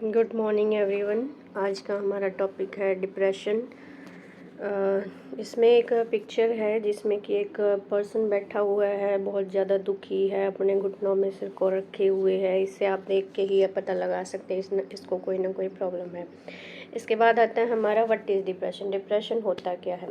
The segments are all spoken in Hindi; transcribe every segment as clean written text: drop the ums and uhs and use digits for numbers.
Good morning everyone. आज का हमारा टॉपिक है डिप्रेशन। इसमें एक पिक्चर है जिसमें कि एक पर्सन बैठा हुआ है, बहुत ज़्यादा दुखी है, अपने घुटनों में सिर को रखे हुए है। इससे आप देख के ही ये पता लगा सकते हैं इसको कोई ना कोई प्रॉब्लम है। इसके बाद आता है हमारा व्हाट इज़ डिप्रेशन। डिप्रेशन होता क्या है?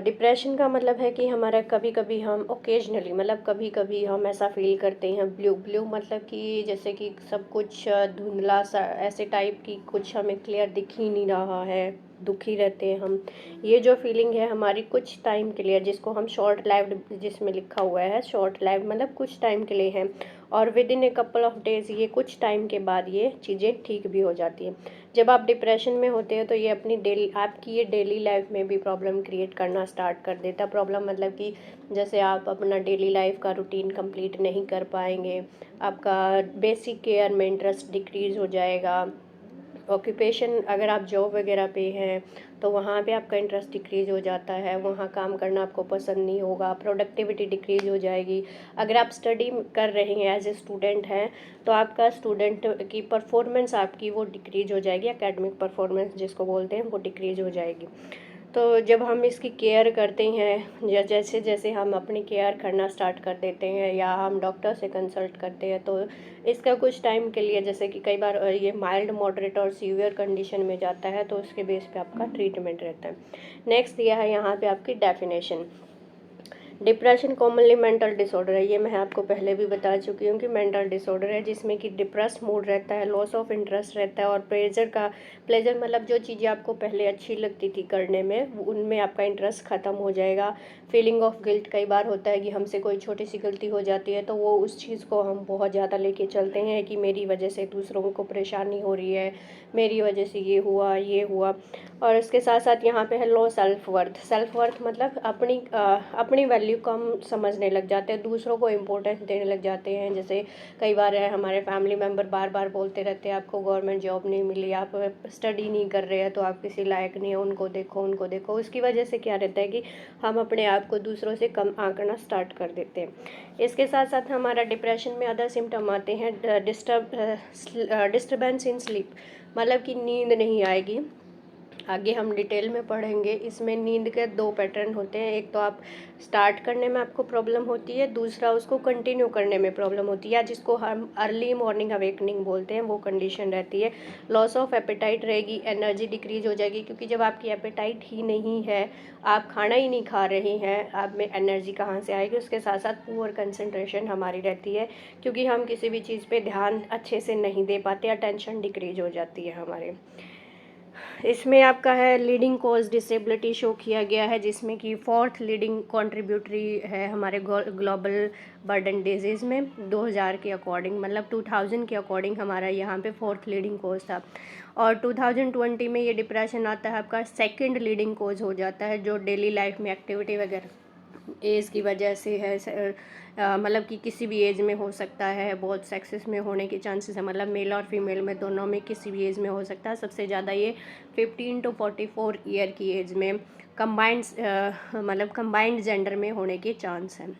डिप्रेशन का मतलब है कि हमारा कभी कभी हम ओकेजनली मतलब कभी कभी हम ऐसा फील करते हैं। ब्लू ब्लू मतलब कि जैसे कि सब कुछ धुंधला सा, ऐसे टाइप की कुछ हमें क्लियर दिख ही नहीं रहा है, दुखी रहते हैं हम। ये जो फीलिंग है हमारी कुछ टाइम के लिए, जिसको हम शॉर्ट लाइव्ड, जिसमें लिखा हुआ है शॉर्ट लाइव्ड मतलब कुछ टाइम के लिए है, और with in a couple of days ये कुछ टाइम के बाद ये चीज़ें ठीक भी हो जाती हैं। जब आप डिप्रेशन में होते हैं तो ये अपनी आपकी डेली लाइफ में भी प्रॉब्लम क्रिएट करना स्टार्ट कर देता है। प्रॉब्लम मतलब कि जैसे आप अपना डेली लाइफ का रूटीन कंप्लीट नहीं कर पाएंगे, आपका बेसिक केयर में इंटरेस्ट डिक्रीज़ हो जाएगा, ऑक्यूपेशन अगर आप जॉब वगैरह पे हैं तो वहाँ पे आपका इंटरेस्ट डिक्रीज़ हो जाता है, वहाँ काम करना आपको पसंद नहीं होगा, प्रोडक्टिविटी डिक्रीज़ हो जाएगी। अगर आप स्टडी कर रहे हैं एज ए स्टूडेंट हैं तो आपका स्टूडेंट की परफॉर्मेंस आपकी वो डिक्रीज़ हो जाएगी, एकेडमिक परफॉर्मेंस जिसको बोलते हैं वो डिक्रीज़ हो जाएगी। तो जब हम इसकी केयर करते हैं या जैसे जैसे हम अपनी केयर करना स्टार्ट कर देते हैं या हम डॉक्टर से कंसल्ट करते हैं तो इसका कुछ टाइम के लिए, जैसे कि कई बार ये माइल्ड मॉडरेट और सीवियर कंडीशन में जाता है तो उसके बेस पे आपका ट्रीटमेंट रहता है। नेक्स्ट दिया है यहाँ पे आपकी definition. Depression commonly mental disorder है, ये मैं आपको पहले भी बता चुकी हूँ कि मेंटल डिसऑर्डर है जिसमें कि डिप्रेस मूड रहता है, लॉस ऑफ इंटरेस्ट रहता है और प्लेजर मतलब जो चीज़ें आपको पहले अच्छी लगती थी करने में उनमें आपका इंटरेस्ट ख़त्म हो जाएगा। फीलिंग ऑफ गिल्ट, कई बार होता है कि हमसे कोई छोटी सी गलती हो जाती है तो वो उस चीज़ को हम बहुत ज़्यादा लेके चलते हैं कि मेरी वजह से दूसरों को परेशानी हो रही है, मेरी वजह से ये हुआ। और इसके साथ साथ यहाँ पे है low self worth. Self worth मतलब अपनी वैल्यू कम समझने लग जाते हैं, दूसरों को इम्पोर्टेंस देने लग जाते हैं। जैसे कई बार है हमारे फैमिली मेम्बर बार बार बोलते रहते हैं आपको गवर्नमेंट जॉब नहीं मिली, आप स्टडी नहीं कर रहे हैं तो आप किसी लायक नहीं है, उनको देखो उनको देखो। उसकी वजह से क्या रहता है कि हम अपने आप को दूसरों से कम आंकना स्टार्ट कर देते हैं। इसके साथ साथ हमारा डिप्रेशन में अदर सिम्टम आते हैं। डिस्टर्बेंस इन स्लीप मतलब कि नींद नहीं आएगी। आगे हम डिटेल में पढ़ेंगे। इसमें नींद के दो पैटर्न होते हैं, एक तो आप स्टार्ट करने में आपको प्रॉब्लम होती है, दूसरा उसको कंटिन्यू करने में प्रॉब्लम होती है, या जिसको हम अर्ली मॉर्निंग अवेकनिंग बोलते हैं, वो कंडीशन रहती है। लॉस ऑफ एपेटाइट रहेगी, एनर्जी डिक्रीज हो जाएगी, क्योंकि जब आपकी एपेटाइट ही नहीं है, आप खाना ही नहीं खा रहे हैं, आप में एनर्जी कहाँ से आएगी। उसके साथ साथ पुअर कंसंट्रेशन हमारी रहती है, क्योंकि हम किसी भी चीज़ पे ध्यान अच्छे से नहीं दे पाते, अटेंशन डिक्रीज हो जाती है हमारे। इसमें आपका है लीडिंग कॉज डिसेबिलिटी शो किया गया है, जिसमें कि फोर्थ लीडिंग कंट्रीब्यूटरी है हमारे ग्लोबल बर्डन डिजीज़ में 2000 के अकॉर्डिंग, मतलब 2000 के अकॉर्डिंग हमारा यहाँ पे फोर्थ लीडिंग कॉज था। और 2020 में ये डिप्रेशन आता है आपका सेकंड लीडिंग कॉज हो जाता है, जो डेली लाइफ में एक्टिविटी वगैरह एज की वजह से है। मतलब कि किसी भी एज में हो सकता है, बहुत सेक्सेस में होने के चांसेस है, मतलब मेल और फीमेल में दोनों में किसी भी एज में हो सकता है। सबसे ज़्यादा ये 15 to 44 ईयर की एज में कंबाइंड जेंडर में होने के चांस हैं।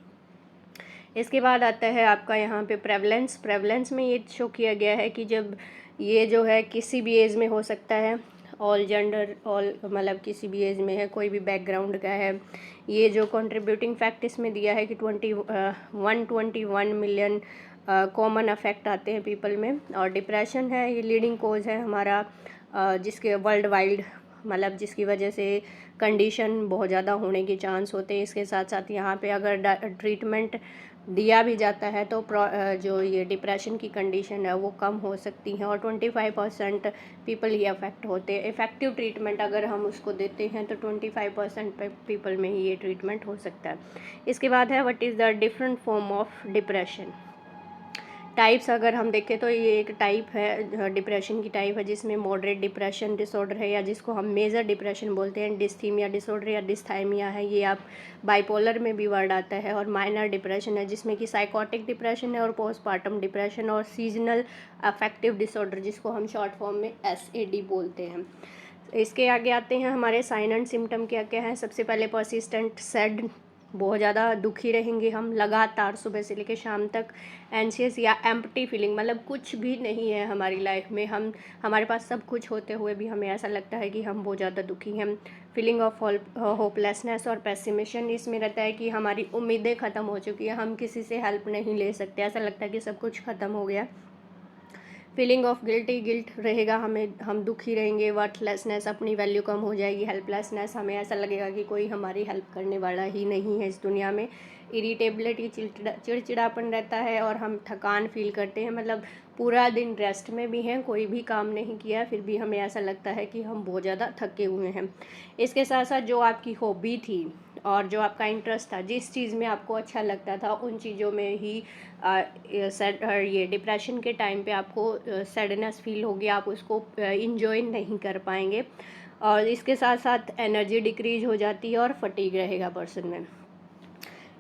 इसके बाद आता है आपका यहाँ पे प्रेवलेंस में ये शो किया गया है कि जब ये जो है किसी भी एज में हो सकता है, ऑल जेंडर, ऑल मतलब किसी भी एज में है, कोई भी बैकग्राउंड का है। ये जो कंट्रीब्यूटिंग फैक्ट इसमें दिया है कि 121 मिलियन कॉमन अफेक्ट आते हैं पीपल में। और डिप्रेशन है ये लीडिंग कोज है हमारा, जिसके वर्ल्ड वाइड मतलब जिसकी वजह से कंडीशन बहुत ज़्यादा होने के चांस होते हैं। इसके साथ साथ यहाँ पे अगर ट्रीटमेंट दिया भी जाता है तो जो ये डिप्रेशन की कंडीशन है वो कम हो सकती हैं, और 25% पीपल ही अफेक्ट होते हैं। इफ़ेक्टिव ट्रीटमेंट अगर हम उसको देते हैं तो 25% पीपल में ही ये ट्रीटमेंट हो सकता है। इसके बाद है what is the different form of depression. Types अगर हम देखें तो ये एक टाइप है, डिप्रेशन की टाइप है, जिसमें मॉडरेट डिप्रेशन डिसऑर्डर है, या जिसको हम मेजर डिप्रेशन बोलते हैं। डिस्थीमिया डिसऑर्डर या डिस्थाइमिया है, ये आप बाइपोलर में भी वर्ड आता है। और माइनर डिप्रेशन है, जिसमें कि साइकोटिक डिप्रेशन है, और पोस्टपार्टम डिप्रेशन, और सीजनल अफेक्टिव डिसऑर्डर, जिसको हम शॉर्ट फॉर्म में SAD बोलते हैं। इसके आगे आते हैं हमारे साइन एंड सिम्टम क्या क्या हैं। सबसे पहले परसिस्टेंट सैड, बहुत ज़्यादा दुखी रहेंगे हम लगातार सुबह से लेकर शाम तक। एंशियस या एम्प्टी फीलिंग, मतलब कुछ भी नहीं है हमारी लाइफ में, हमारे पास सब कुछ होते हुए भी हमें ऐसा लगता है कि हम बहुत ज़्यादा दुखी हैं। फीलिंग ऑफ होपलेसनेस और पेसिमिशन, इसमें रहता है कि हमारी उम्मीदें ख़त्म हो चुकी है, हम किसी से हेल्प नहीं ले सकते, ऐसा लगता है कि सब कुछ ख़त्म हो गया। फीलिंग ऑफ गिल्ट रहेगा, हम दुखी रहेंगे। वर्थलेसनेस, अपनी वैल्यू कम हो जाएगी। हेल्पलेसनेस, हमें ऐसा लगेगा कि कोई हमारी हेल्प करने वाला ही नहीं है इस दुनिया में। इरिटेबिलिटी, चिड़चिड़ापन रहता है और हम थकान फील करते हैं, मतलब पूरा दिन रेस्ट में भी हैं, कोई भी काम नहीं किया फिर भी हमें ऐसा लगता है कि हम बहुत ज़्यादा थके हुए हैं। इसके साथ साथ जो आपकी हॉबी थी और जो आपका इंटरेस्ट था, जिस चीज़ में आपको अच्छा लगता था, उन चीज़ों में ही ये डिप्रेशन के टाइम पे आपको सैडनेस फील होगी, आप उसको इंजॉय नहीं कर पाएंगे। और इसके साथ साथ एनर्जी डिक्रीज हो जाती है और फटीग रहेगा पर्सन में।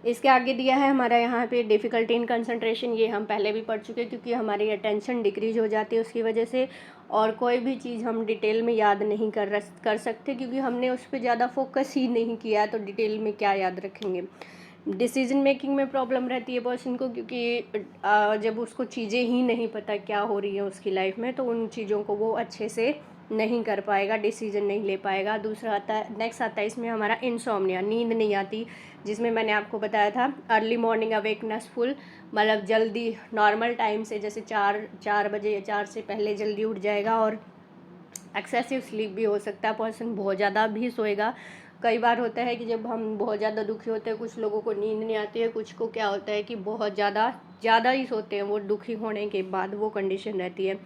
इसके आगे दिया है हमारा यहाँ पे डिफ़िकल्टी इन कंसंट्रेशन, ये हम पहले भी पढ़ चुके हैं, क्योंकि हमारी अटेंशन डिक्रीज हो जाती है उसकी वजह से, और कोई भी चीज़ हम डिटेल में याद नहीं कर सकते, क्योंकि हमने उस पर ज़्यादा फोकस ही नहीं किया, तो डिटेल में क्या याद रखेंगे। डिसीजन मेकिंग में प्रॉब्लम रहती है पर्सन को, क्योंकि जब उसको चीज़ें ही नहीं पता क्या हो रही है उसकी लाइफ में, तो उन चीज़ों को वो अच्छे से नहीं कर पाएगा, डिसीजन नहीं ले पाएगा। दूसरा आता है, नेक्स्ट आता है इसमें हमारा इंसोम्निया, नींद नहीं आती, जिसमें मैंने आपको बताया था अर्ली मॉर्निंग अवेकनेस फुल, मतलब जल्दी नॉर्मल टाइम से, जैसे 4 बजे या 4 से पहले जल्दी उठ जाएगा। और एक्सेसिव स्लीप भी हो सकता है, पर्सन बहुत ज़्यादा भी सोएगा। कई बार होता है कि जब हम बहुत ज़्यादा दुखी होते हैं, कुछ लोगों को नींद नहीं आती है, कुछ को क्या होता है कि बहुत ज़्यादा ही सोते हैं, वो दुखी होने के बाद वो कंडीशन रहती है।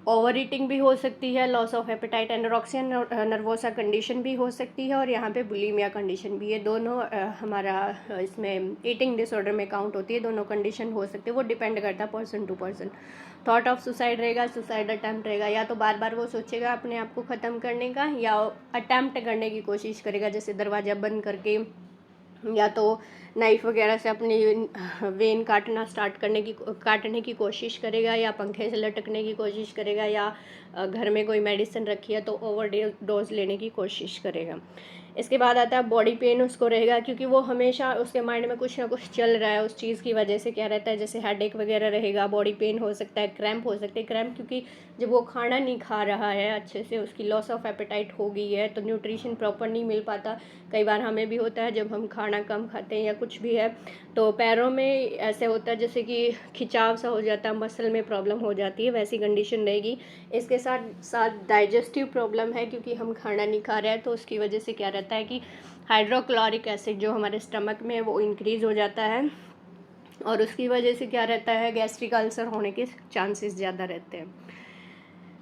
ओवर ईटिंग भी हो सकती है, loss of appetite, anorexia nervosa condition भी हो सकती है, और यहाँ पे बुलिमिया कंडीशन भी है। दोनों हमारा इसमें ईटिंग डिसऑर्डर में काउंट होती है, दोनों कंडीशन हो सकती है, वो डिपेंड करता है person to person. Thought of suicide रहेगा, सुसाइड अटैम्प्ट रहेगा, या तो बार बार वो सोचेगा अपने आप को ख़त्म करने का, या अटैम्प्ट करने की कोशिश करेगा, जैसे दरवाज़ा बंद करके, या तो नाइफ़ वगैरह से अपनी वेन काटने की कोशिश करेगा, या पंखे से लटकने की कोशिश करेगा, या घर में कोई मेडिसिन रखी है तो ओवर डोज लेने की कोशिश करेगा। इसके बाद आता है बॉडी पेन, उसको रहेगा, क्योंकि वो हमेशा उसके माइंड में कुछ ना कुछ चल रहा है, उस चीज़ की वजह से क्या रहता है, जैसे हेडेक वगैरह रहेगा, बॉडी पेन हो सकता है, क्रैम्प हो सकते हैं। क्रैम्प क्योंकि जब वो खाना नहीं खा रहा है अच्छे से, उसकी लॉस ऑफ एपेटाइट हो गई है, तो न्यूट्रिशन प्रॉपर नहीं मिल पाता। कई बार हमें भी होता है जब हम खाना कम खाते हैं या कुछ भी है, तो पैरों में ऐसे होता है जैसे कि खिंचाव सा हो जाता है, मसल में प्रॉब्लम हो जाती है, वैसी कंडीशन रहेगी। इसके साथ साथ डाइजेस्टिव प्रॉब्लम है, क्योंकि हम खाना नहीं खा रहे हैं, तो उसकी वजह से क्या रहता है कि हाइड्रोक्लोरिक एसिड जो हमारे स्टमक में है वो इंक्रीज़ हो जाता है, और उसकी वजह से क्या रहता है, गैस्ट्रिक अल्सर होने के चांसेस ज़्यादा रहते हैं।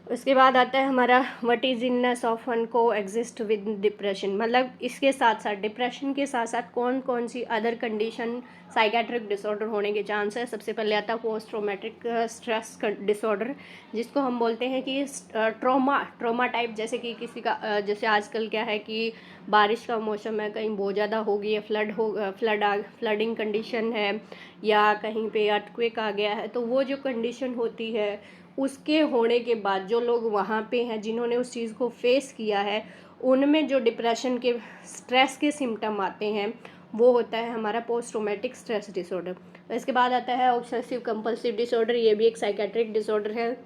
उसके बाद आता है हमारा what is illness of one को एग्जिस्ट विद डिप्रेशन, मतलब इसके साथ साथ डिप्रेशन के साथ साथ कौन कौन सी अदर कंडीशन साइकेट्रिक डिसऑर्डर होने के चांस है। सबसे पहले आता है पोस्ट ट्रॉमेटिक स्ट्रेस डिसऑर्डर, जिसको हम बोलते हैं कि ट्रॉमा टाइप, जैसे कि किसी का जैसे आजकल क्या है कि बारिश का मौसम है, कहीं बहुत ज़्यादा हो गई है, फ्लडिंग कंडीशन है, या कहीं पे अर्थक्वेक आ गया है, तो वो जो कंडीशन होती है उसके होने के बाद जो लोग वहाँ पे हैं, जिन्होंने उस चीज़ को फेस किया है, उनमें जो डिप्रेशन के स्ट्रेस के सिम्टम आते हैं, वो होता है हमारा पोस्ट ट्रॉमेटिक स्ट्रेस डिसऑर्डर। इसके बाद आता है ऑब्सेसिव कंपल्सिव डिसऑर्डर, ये भी एक साइकेट्रिक डिसऑर्डर है,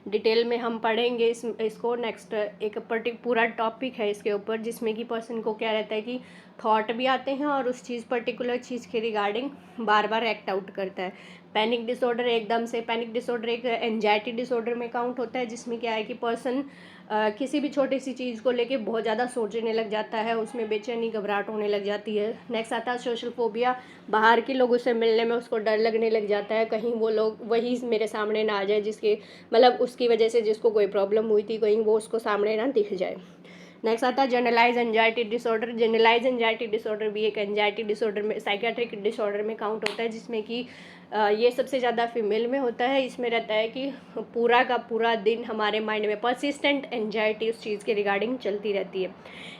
डिटेल में हम पढ़ेंगे इसको नेक्स्ट, एक पूरा टॉपिक है इसके ऊपर, जिसमें कि पर्सन को क्या रहता है कि थॉट भी आते हैं और उस पर्टिकुलर चीज़ के रिगार्डिंग बार बार एक्ट आउट करता है। पैनिक डिसऑर्डर, एकदम से पैनिक डिसऑर्डर एक एंजाइटी डिसऑर्डर में काउंट होता है, जिसमें क्या है कि पर्सन किसी भी छोटी सी चीज़ को लेके बहुत ज़्यादा सोचने लग जाता है, उसमें बेचैनी घबराहट होने लग जाती है। नेक्स्ट आता है सोशल फोबिया, बाहर के लोगों से मिलने में उसको डर लगने लग जाता है, कहीं वो लोग वही मेरे सामने ना आ जाए, जिसके मतलब उसकी वजह से जिसको कोई प्रॉब्लम हुई थी, कहीं वो उसको सामने ना दिख जाए। नेक्स्ट आता है generalize anxiety disorder. Generalize anxiety disorder भी एक एंजाइटी डिसऑर्डर में, साइकेट्रिक डिसऑर्डर में काउंट होता है, जिसमें कि ये सबसे ज़्यादा फीमेल में होता है। इसमें रहता है कि पूरा का पूरा दिन हमारे माइंड में परसिस्टेंट एंजाइटी उस चीज़ के रिगार्डिंग चलती रहती है।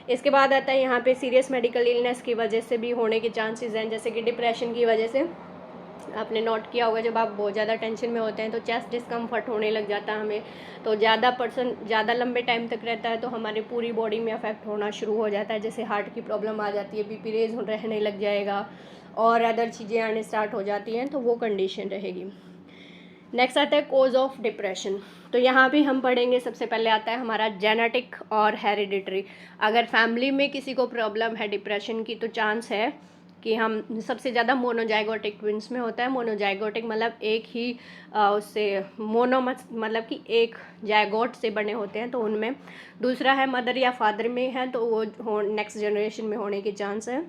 इसके बाद आता है यहाँ पे सीरियस मेडिकल इलनेस की वजह से भी होने के चांसेस हैं, जैसे कि डिप्रेशन की वजह से आपने नोट किया होगा, जब आप बहुत ज़्यादा टेंशन में होते हैं तो चेस्ट डिस्कम्फर्ट होने लग जाता है हमें। तो ज़्यादा लंबे टाइम तक रहता है तो हमारी पूरी बॉडी में अफेक्ट होना शुरू हो जाता है, जैसे हार्ट की प्रॉब्लम आ जाती है, बीपी रेज रहने लग जाएगा और अदर चीज़ें आने स्टार्ट हो जाती हैं, तो वो कंडीशन रहेगी। नेक्स्ट आता है कोज ऑफ डिप्रेशन। तो यहाँ भी हम पढ़ेंगे, सबसे पहले आता है हमारा जेनेटिक और हेरिडिटरी। अगर फैमिली में किसी को प्रॉब्लम है डिप्रेशन की, तो चांस है कि हम सबसे ज़्यादा मोनोजाइगोटिक ट्विंस में होता है। मोनोजाइगोटिक मतलब एक ही उससे मोनो मतलब कि एक जायगोट से बने होते हैं, तो उनमें। दूसरा है मदर या फादर में है, तो वो नेक्स्ट जनरेशन में होने की चांस है।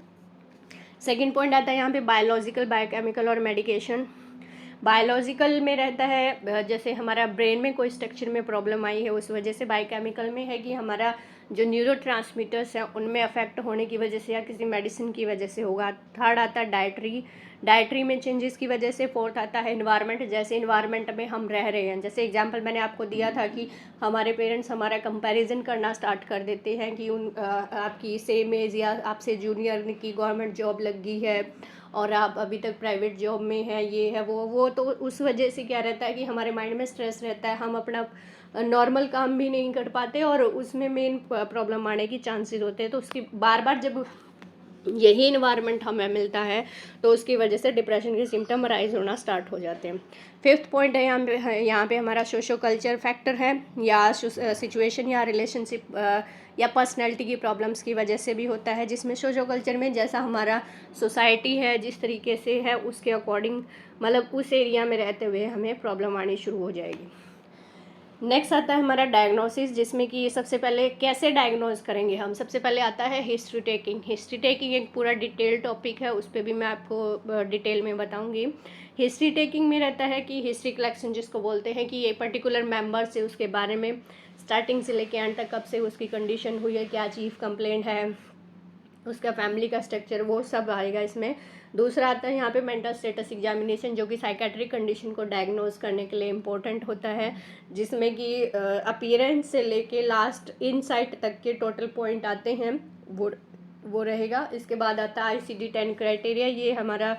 सेकेंड पॉइंट आता है यहाँ पे बायोलॉजिकल, बायोकेमिकल और मेडिकेशन। बायोलॉजिकल में रहता है जैसे हमारा ब्रेन में कोई स्ट्रक्चर में प्रॉब्लम आई है उस वजह से। बायोकेमिकल में है कि हमारा जो न्यूरोट्रांसमीटर्स हैं उनमें अफेक्ट होने की वजह से या किसी मेडिसिन की वजह से होगा। थर्ड आता है डाइटरी में चेंजेस की वजह से। फोर्थ आता है इन्वायरमेंट, जैसे इन्वायरमेंट में हम रह रहे हैं। जैसे एग्जांपल मैंने आपको दिया था कि हमारे पेरेंट्स हमारा कंपैरिजन करना स्टार्ट कर देते हैं कि आपकी सेम एज या आपसे जूनियर की गवर्नमेंट जॉब लग गई है और आप अभी तक प्राइवेट जॉब में हैं, ये है वो। तो उस वजह से क्या रहता है कि हमारे माइंड में स्ट्रेस रहता है, हम अपना नॉर्मल काम भी नहीं कर पाते और उसमें मेन प्रॉब्लम आने की चांसेस होते हैं। तो उसकी बार बार जब यही इन्वायरमेंट हमें मिलता है तो उसकी वजह से डिप्रेशन के सिम्टम राइज होना स्टार्ट हो जाते हैं। फिफ्थ पॉइंट है यहाँ पे हमारा सोशो कल्चर फैक्टर है, या सिचुएशन या रिलेशनशिप या पर्सनैलिटी की प्रॉब्लम्स की वजह से भी होता है, जिसमें सोशो कल्चर में जैसा हमारा सोसाइटी है जिस तरीके से है उसके अकॉर्डिंग मतलब उस एरिया में रहते हुए हमें प्रॉब्लम आनी शुरू हो जाएगी। नेक्स्ट आता है हमारा डायग्नोसिस, जिसमें कि सबसे पहले कैसे डायग्नोज करेंगे हम। सबसे पहले आता है हिस्ट्री टेकिंग। हिस्ट्री टेकिंग एक पूरा डिटेल टॉपिक है, उस पर भी मैं आपको डिटेल में बताऊंगी। हिस्ट्री टेकिंग में रहता है कि हिस्ट्री कलेक्शन जिसको बोलते हैं, कि ये पर्टिकुलर मेंबर से उसके बारे में स्टार्टिंग से लेके एंड तक कब से उसकी कंडीशन हुई है, क्या चीफ कंप्लेंट है, उसका फैमिली का स्ट्रक्चर, वो सब आएगा इसमें। दूसरा आता है यहाँ पे मेंटल स्टेटस एग्जामिनेशन, जो कि साइकेट्रिक कंडीशन को डायग्नोज करने के लिए इम्पोर्टेंट होता है, जिसमें कि अपीयरेंस से लेके लास्ट इनसाइट तक के टोटल पॉइंट आते हैं, वो रहेगा। इसके बाद आता है ICD-10 क्राइटेरिया। ये हमारा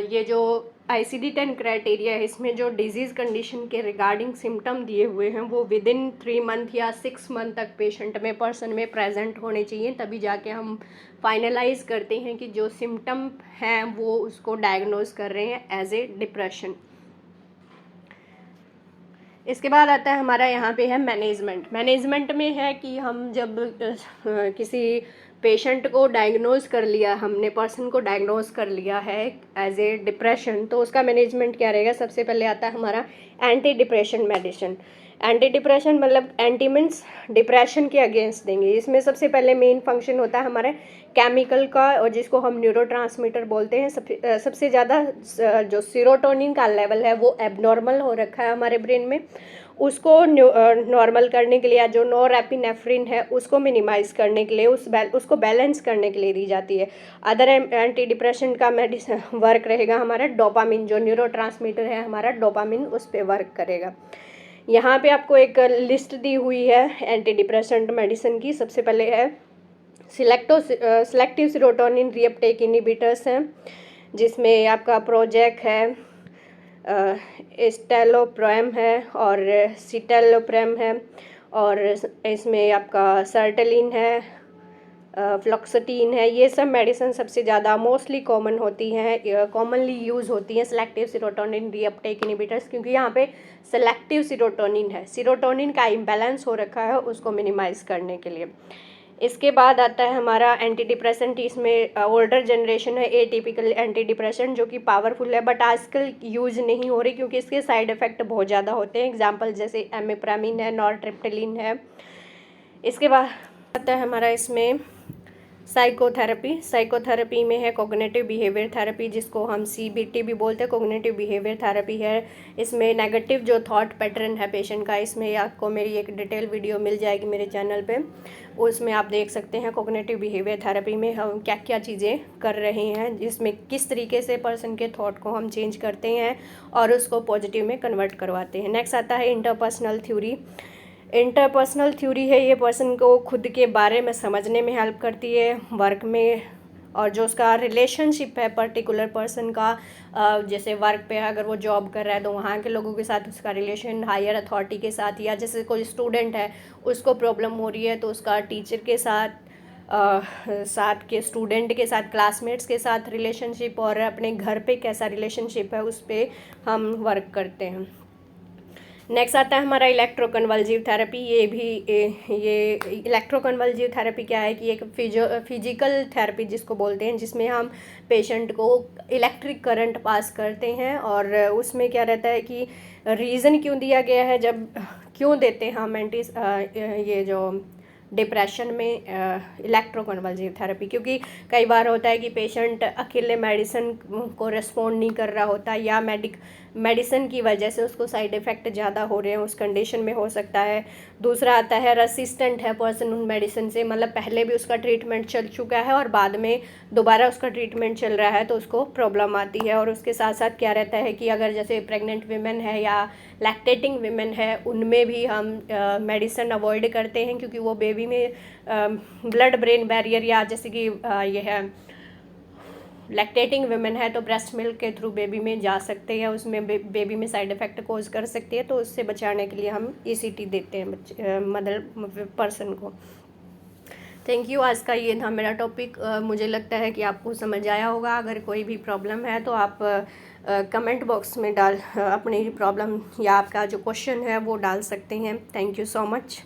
ये जो ICD-10 क्राइटेरिया है, इसमें जो डिजीज़ कंडीशन के रिगार्डिंग सिम्टम दिए हुए हैं वो विदिन 3 मंथ या 6 मंथ तक पेशेंट में, पर्सन में प्रेजेंट होने चाहिए, तभी जाके हम फाइनलाइज करते हैं कि जो सिम्टम हैं वो उसको डायग्नोज कर रहे हैं एज ए डिप्रेशन। इसके बाद आता है हमारा यहाँ पे है मैनेजमेंट। मैनेजमेंट में है कि हम जब किसी पेशेंट को डायग्नोज कर लिया, हमने पर्सन को डायग्नोज कर लिया है एज ए डिप्रेशन, तो उसका मैनेजमेंट क्या रहेगा। सबसे पहले आता है हमारा anti depression medicine. Anti depression मतलब एंटी मीन्स डिप्रेशन के अगेंस्ट देंगे। इसमें सबसे पहले मेन फंक्शन होता है हमारे केमिकल का, और जिसको हम न्यूरोट्रांसमीटर बोलते हैं। सबसे ज़्यादा जो सीरोटोनिन का लेवल है वो एबनॉर्मल हो रखा है हमारे ब्रेन में, उसको नॉर्मल करने के लिए, या जो नॉरएपिनेफ्रिन है उसको मिनिमाइज करने के लिए, उसको बैलेंस करने के लिए दी जाती है। अदर एंटी डिप्रेशन का मेडिसिन वर्क रहेगा हमारा डोपामिन, जो न्यूरोट्रांसमीटर है हमारा डोपामिन, उस पर वर्क करेगा। यहाँ पे आपको एक लिस्ट दी हुई है एंटी डिप्रेसेंट मेडिसिन की। सबसे पहले है सिलेक्टिव सीरोटोनिन रीअपटेक इनहिबिटर्स हैं, जिसमें आपका प्रोजेक्ट है, एस्टेलोप्रेम है और सिटेलोप्रेम है, और इसमें आपका सर्टेलिन है, फ्लॉक्सटीन है। ये सब मेडिसिन सबसे ज़्यादा मोस्टली कॉमन होती हैं, कॉमनली यूज़ होती हैं सेलेक्टिव सीरोटोनिन रीअपटेक इनहिबिटर्स, क्योंकि यहाँ पे सेलेक्टिव सीरोटोनिन है, सीरोटोनिन का इम्बैलेंस हो रखा है, उसको मिनिमाइज करने के लिए। इसके बाद आता है हमारा एंटी डिप्रेसेंट। इसमें ओल्डर जनरेशन है एटिपिकल एंटी डिप्रेसेंट, जो कि पावरफुल है बट आजकल यूज नहीं हो रही क्योंकि इसके साइड इफ़ेक्ट बहुत ज़्यादा होते हैं। एग्जांपल जैसे एमिप्रामिन है, नॉरट्रिप्टिलिन है। इसके बाद आता है हमारा इसमें साइकोथेरेपी में है कॉग्निटिव बिहेवियर थेरेपी, जिसको हम CBT भी बोलते हैं, कॉग्निटिव बिहेवियर थेरेपी है। इसमें नेगेटिव जो थॉट पैटर्न है पेशेंट का, इसमें आपको मेरी एक डिटेल वीडियो मिल जाएगी मेरे चैनल पे, उसमें आप देख सकते हैं कॉग्निटिव बिहेवियर थेरेपी में हम क्या क्या चीज़ें कर रहे हैं, जिसमें किस तरीके से पर्सन के थॉट को हम चेंज करते हैं और उसको पॉजिटिव में कन्वर्ट करवाते हैं। नेक्स्ट आता है इंटरपर्सनल थ्योरी। इंटरपर्सनल थ्योरी है, ये पर्सन को खुद के बारे में समझने में हेल्प करती है, वर्क में और जो उसका रिलेशनशिप है पर्टिकुलर पर्सन का, जैसे वर्क पे अगर वो जॉब कर रहा है तो वहाँ के लोगों के साथ उसका रिलेशन, हायर अथॉरिटी के साथ, या जैसे कोई स्टूडेंट है उसको प्रॉब्लम हो रही है तो उसका टीचर के साथ, साथ के स्टूडेंट के साथ, क्लासमेट्स के साथ रिलेशनशिप, और अपने घर पे कैसा रिलेशनशिप है उस पर हम वर्क करते हैं। नेक्स्ट आता है हमारा इलेक्ट्रोकन्वल्सिव थेरेपी। ये इलेक्ट्रोकन्वल्सिव थेरेपी क्या है कि एक फिजिकल थेरेपी जिसको बोलते हैं, जिसमें हम पेशेंट को इलेक्ट्रिक करंट पास करते हैं। और उसमें क्या रहता है कि रीज़न क्यों दिया गया है, जब क्यों देते हैं हम ये जो डिप्रेशन में इलेक्ट्रोकन्वल्सिव थेरेपी, क्योंकि कई बार होता है कि पेशेंट अकेले मेडिसिन को रिस्पॉन्ड नहीं कर रहा होता, या मेडिसिन की वजह से उसको साइड इफ़ेक्ट ज़्यादा हो रहे हैं, उस कंडीशन में हो सकता है। दूसरा आता है रेसिस्टेंट है पर्सन उन मेडिसिन से, मतलब पहले भी उसका ट्रीटमेंट चल चुका है और बाद में दोबारा उसका ट्रीटमेंट चल रहा है तो उसको प्रॉब्लम आती है। और उसके साथ साथ क्या रहता है कि अगर जैसे प्रेग्नेंट वीमेन है या लैक्टेटिंग वीमेन है, उनमें भी हम मेडिसिन अवॉइड करते हैं, क्योंकि वो बेबी में ब्लड ब्रेन बैरियर, या जैसे कि ये है लैक्टेटिंग वुमेन है तो ब्रेस्ट मिल्क के थ्रू बेबी में जा सकते हैं, उसमें बेबी में साइड इफ़ेक्ट कोज कर सकती है, तो उससे बचाने के लिए हम ECT देते हैं मदर पर्सन को। Thank you. आज का ये था मेरा टॉपिक। मुझे लगता है कि आपको समझ आया होगा। अगर कोई भी प्रॉब्लम है तो आप कमेंट बॉक्स में अपनी प्रॉब्लम या आपका जो क्वेश्चन है वो डाल सकते हैं। Thank you so much.